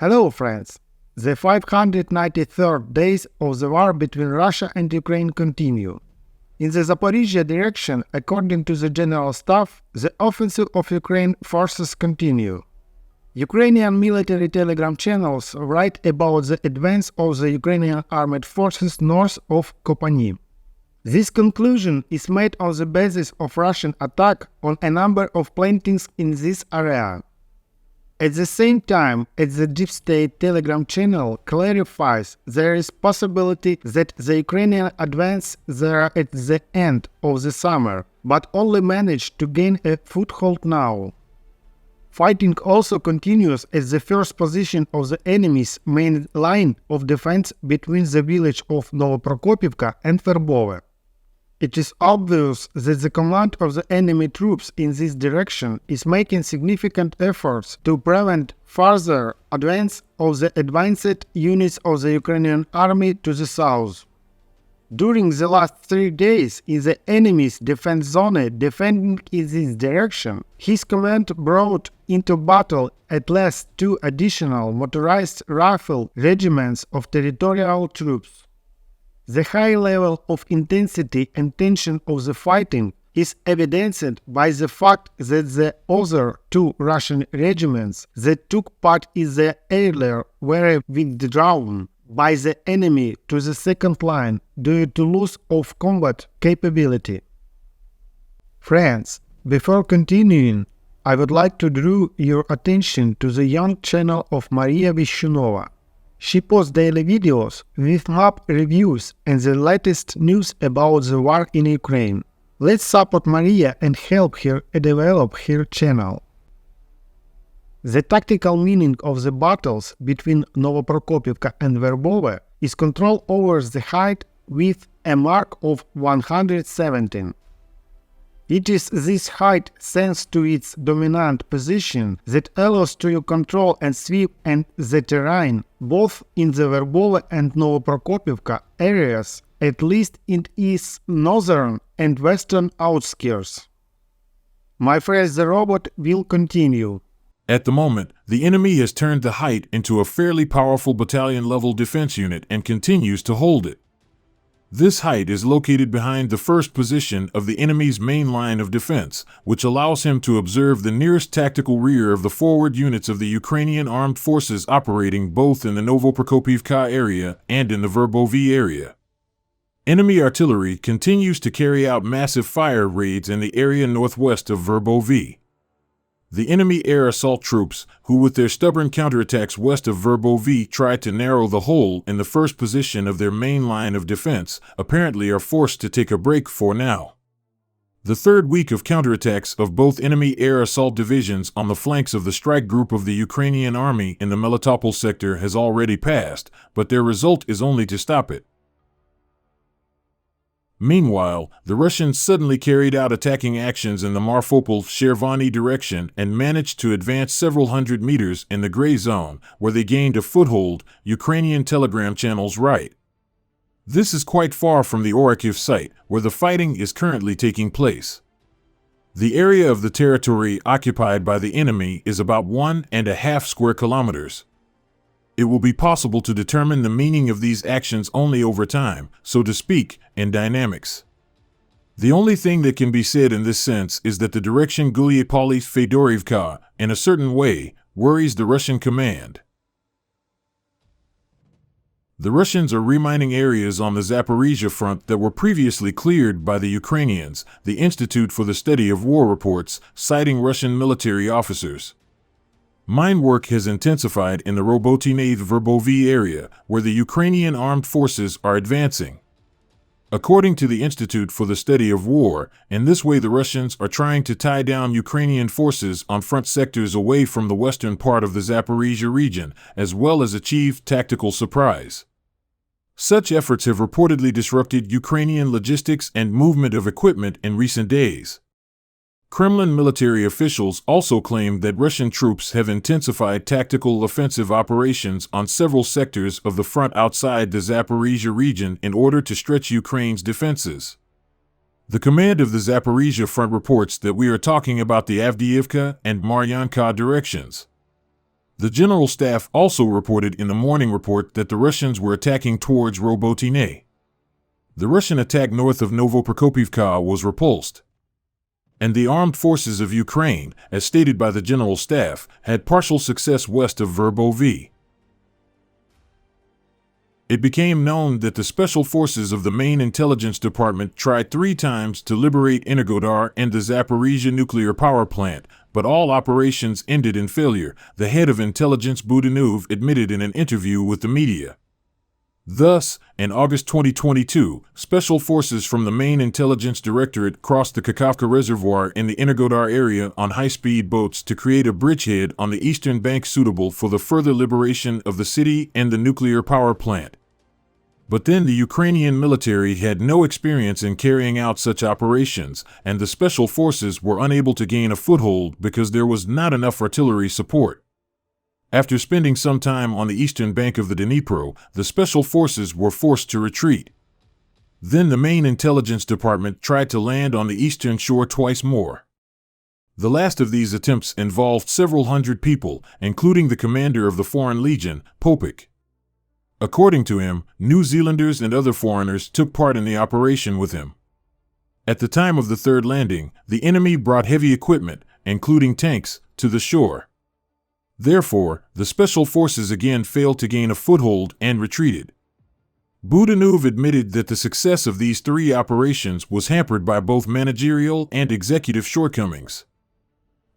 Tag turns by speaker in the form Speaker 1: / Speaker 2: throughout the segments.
Speaker 1: Hello, friends! The 593rd days of the war between Russia and Ukraine continue. In the Zaporizhia direction, according to the General Staff, the offensive of Ukraine forces continue. Ukrainian military telegram channels write about the advance of the Ukrainian armed forces north of Kopany. This conclusion is made on the basis of Russian attack on a number of plantings in this area. At the same time, the Deep State Telegram channel clarifies there is possibility that the Ukrainian advance there at the end of the summer, but only managed to gain a foothold now. Fighting also continues at the first position of the enemy's main line of defense between the village of Novoprokopivka and Verbove. It is obvious that the command of the enemy troops in this direction is making significant efforts to prevent further advance of the advanced units of the Ukrainian army to the south. During the last 3 days in the enemy's defense zone defending in this direction, his command brought into battle at least 2 additional motorized rifle regiments of territorial troops. The high level of intensity and tension of the fighting is evidenced by the fact that the other 2 Russian regiments that took part in the earlier were withdrawn by the enemy to the second line due to loss of combat capability. Friends, before continuing, I would like to draw your attention to the young channel of Maria Vishunova. She posts daily videos with map reviews and the latest news about the war in Ukraine. Let's support Maria and help her develop her channel. The tactical meaning of the battles between Novoprokopivka and Verbove is control over the height with a mark of 117. It is this height, thanks to its dominant position, that allows to control and sweep and the terrain, both in the Verbove and Novoprokopivka areas, at least in its northern and western outskirts. My friends, the robot will continue.
Speaker 2: At the moment, the enemy has turned the height into a fairly powerful battalion-level defense unit and continues to hold it. This height is located behind the first position of the enemy's main line of defense, which allows him to observe the nearest tactical rear of the forward units of the Ukrainian armed forces operating both in the Novoprokopivka area and in the Verbove area. Enemy artillery continues to carry out massive fire raids in the area northwest of Verbove. The enemy air assault troops, who with their stubborn counterattacks west of Verbove tried to narrow the hole in the first position of their main line of defense, apparently are forced to take a break for now. The third week of counterattacks of both enemy air assault divisions on the flanks of the strike group of the Ukrainian army in the Melitopol sector has already passed, but their result is only to stop it. Meanwhile, the Russians suddenly carried out attacking actions in the Mariupol-Yevhenii direction and managed to advance several hundred meters in the gray zone, where they gained a foothold, Ukrainian telegram channels write. This is quite far from the Orikhiv site, where the fighting is currently taking place. The area of the territory occupied by the enemy is about 1.5 square kilometers. It will be possible to determine the meaning of these actions only over time, so to speak, in dynamics. The only thing that can be said in this sense is that the direction Gulyapolis-Fedorivka, in a certain way, worries the Russian command. The Russians are remining areas on the Zaporizhia front that were previously cleared by the Ukrainians, the Institute for the Study of War reports, citing Russian military officers. Mine work has intensified in the Robotine-Verbove area, where the Ukrainian armed forces are advancing. According to the Institute for the Study of War, in this way the Russians are trying to tie down Ukrainian forces on front sectors away from the western part of the Zaporizhia region, as well as achieve tactical surprise. Such efforts have reportedly disrupted Ukrainian logistics and movement of equipment in recent days. Kremlin military officials also claimed that Russian troops have intensified tactical offensive operations on several sectors of the front outside the Zaporizhia region in order to stretch Ukraine's defenses. The command of the Zaporizhia front reports that we are talking about the Avdiivka and Maryanka directions. The General Staff also reported in the morning report that the Russians were attacking towards Robotine. The Russian attack north of Novoprokopivka was repulsed, and the armed forces of Ukraine, as stated by the General Staff, had partial success west of Verbovy. It became known that the special forces of the main intelligence department tried 3 times to liberate Energodar and the Zaporizhia nuclear power plant, but all operations ended in failure, the head of intelligence Budanov admitted in an interview with the media. Thus, in August 2022, special forces from the main intelligence directorate crossed the Kakhovka Reservoir in the Energodar area on high-speed boats to create a bridgehead on the eastern bank suitable for the further liberation of the city and the nuclear power plant. But then the Ukrainian military had no experience in carrying out such operations, and the special forces were unable to gain a foothold because there was not enough artillery support. After spending some time on the eastern bank of the Dnipro, the special forces were forced to retreat. Then the main intelligence department tried to land on the eastern shore twice more. The last of these attempts involved several hundred people, including the commander of the Foreign Legion, Popek. According to him, New Zealanders and other foreigners took part in the operation with him. At the time of the third landing, the enemy brought heavy equipment, including tanks, to the shore. Therefore, the special forces again failed to gain a foothold and retreated. Budanov admitted that the success of these 3 operations was hampered by both managerial and executive shortcomings.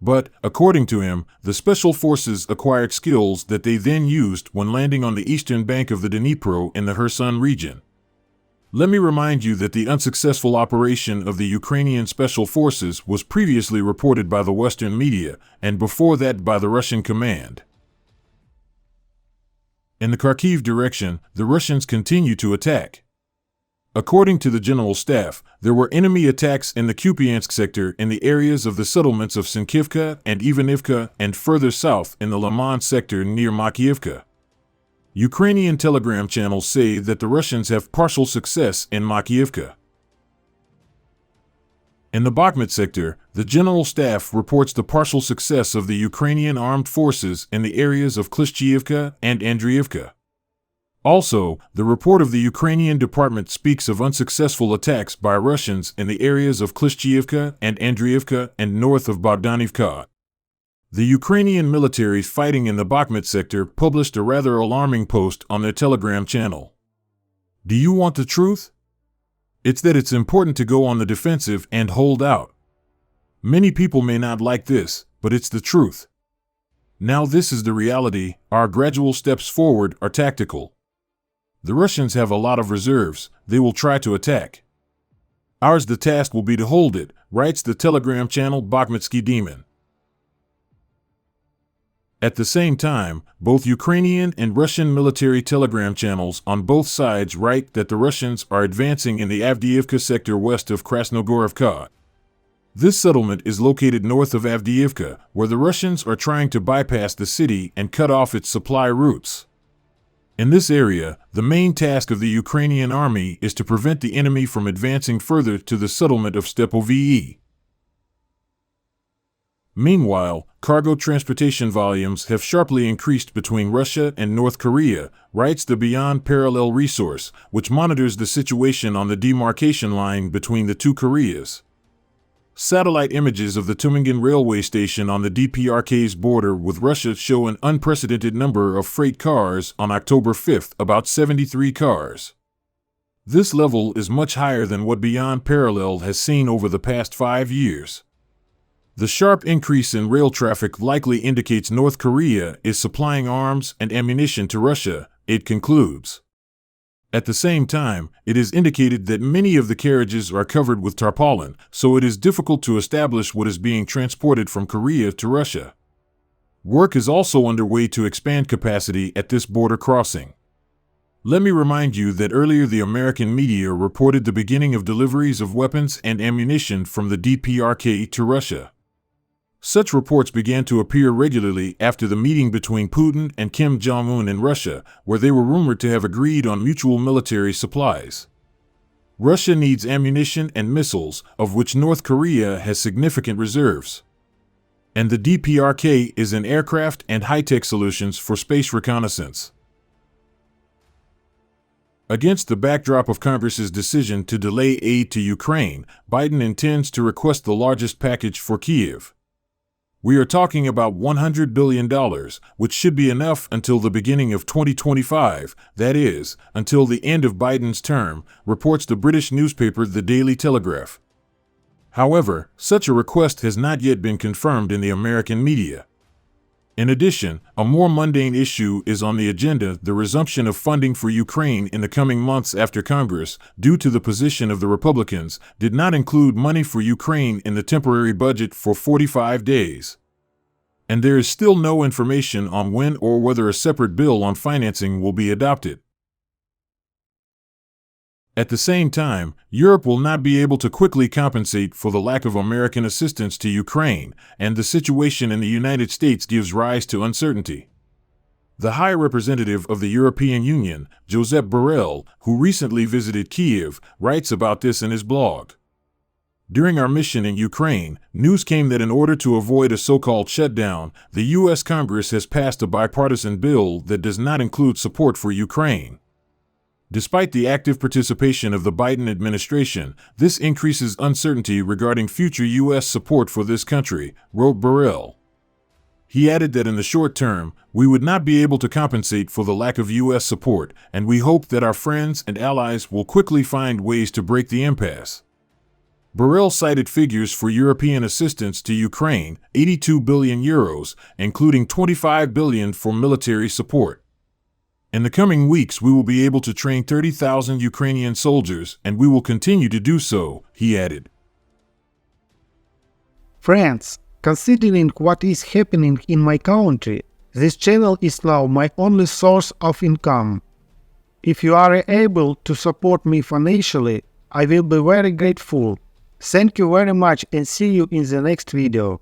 Speaker 2: But, according to him, the special forces acquired skills that they then used when landing on the eastern bank of the Dnipro in the Kherson region. Let me remind you that the unsuccessful operation of the Ukrainian special forces was previously reported by the Western media, and before that by the Russian command. In the Kharkiv direction, the Russians continue to attack. According to the General Staff, there were enemy attacks in the Kupiansk sector in the areas of the settlements of Sinkivka and Ivanivka and further south in the Liman sector near Makiivka. Ukrainian telegram channels say that the Russians have partial success in Makiivka. In the Bakhmut sector, the General Staff reports the partial success of the Ukrainian armed forces in the areas of Klishchiivka and Andriivka. Also, the report of the Ukrainian department speaks of unsuccessful attacks by Russians in the areas of Klishchiivka and Andriivka and north of Bogdanivka. The Ukrainian military fighting in the Bakhmut sector published a rather alarming post on their Telegram channel. Do you want the truth? It's that it's important to go on the defensive and hold out. Many people may not like this, but it's the truth. Now this is the reality. Our gradual steps forward are tactical. The Russians have a lot of reserves. They will try to attack. Ours the task will be to hold it, writes the Telegram channel Bakhmutsky Demon. At the same time, both Ukrainian and Russian military telegram channels on both sides write that the Russians are advancing in the Avdiivka sector west of Krasnogorovka. This settlement is located north of Avdiivka, where the Russians are trying to bypass the city and cut off its supply routes. In this area, the main task of the Ukrainian army is to prevent the enemy from advancing further to the settlement of Stepovyi. Meanwhile, cargo transportation volumes have sharply increased between Russia and North Korea, writes the Beyond Parallel resource, which monitors the situation on the demarcation line between the 2 Koreas. Satellite images of the Tumingen railway station on the DPRK's border with Russia show an unprecedented number of freight cars on October 5th, about 73 cars. This level is much higher than what Beyond Parallel has seen over the past 5 years. The sharp increase in rail traffic likely indicates North Korea is supplying arms and ammunition to Russia, it concludes. At the same time, it is indicated that many of the carriages are covered with tarpaulin, so it is difficult to establish what is being transported from Korea to Russia. Work is also underway to expand capacity at this border crossing. Let me remind you that earlier the American media reported the beginning of deliveries of weapons and ammunition from the DPRK to Russia. Such reports began to appear regularly after the meeting between Putin and Kim Jong-un in Russia, where they were rumored to have agreed on mutual military supplies. Russia needs ammunition and missiles, of which North Korea has significant reserves. And the DPRK is in aircraft and high-tech solutions for space reconnaissance. Against the backdrop of Congress's decision to delay aid to Ukraine, Biden intends to request the largest package for Kyiv. We are talking about $100 billion, which should be enough until the beginning of 2025, that is, until the end of Biden's term, reports the British newspaper The Daily Telegraph. However, such a request has not yet been confirmed in the American media. In addition, a more mundane issue is on the agenda: the resumption of funding for Ukraine in the coming months after Congress, due to the position of the Republicans, did not include money for Ukraine in the temporary budget for 45 days. And there is still no information on when or whether a separate bill on financing will be adopted. At the same time, Europe will not be able to quickly compensate for the lack of American assistance to Ukraine, and the situation in the United States gives rise to uncertainty. The High Representative of the European Union, Josep Borrell, who recently visited Kyiv, writes about this in his blog. During our mission in Ukraine, news came that in order to avoid a so-called shutdown, the U.S. Congress has passed a bipartisan bill that does not include support for Ukraine. Despite the active participation of the Biden administration, this increases uncertainty regarding future U.S. support for this country, wrote Borrell. He added that in the short term, we would not be able to compensate for the lack of U.S. support, and we hope that our friends and allies will quickly find ways to break the impasse. Borrell cited figures for European assistance to Ukraine, 82 billion euros, including 25 billion for military support. In the coming weeks, we will be able to train 30,000 Ukrainian soldiers, and we will continue to do so, he added.
Speaker 1: Friends, considering what is happening in my country, this channel is now my only source of income. If you are able to support me financially, I will be very grateful. Thank you very much and see you in the next video.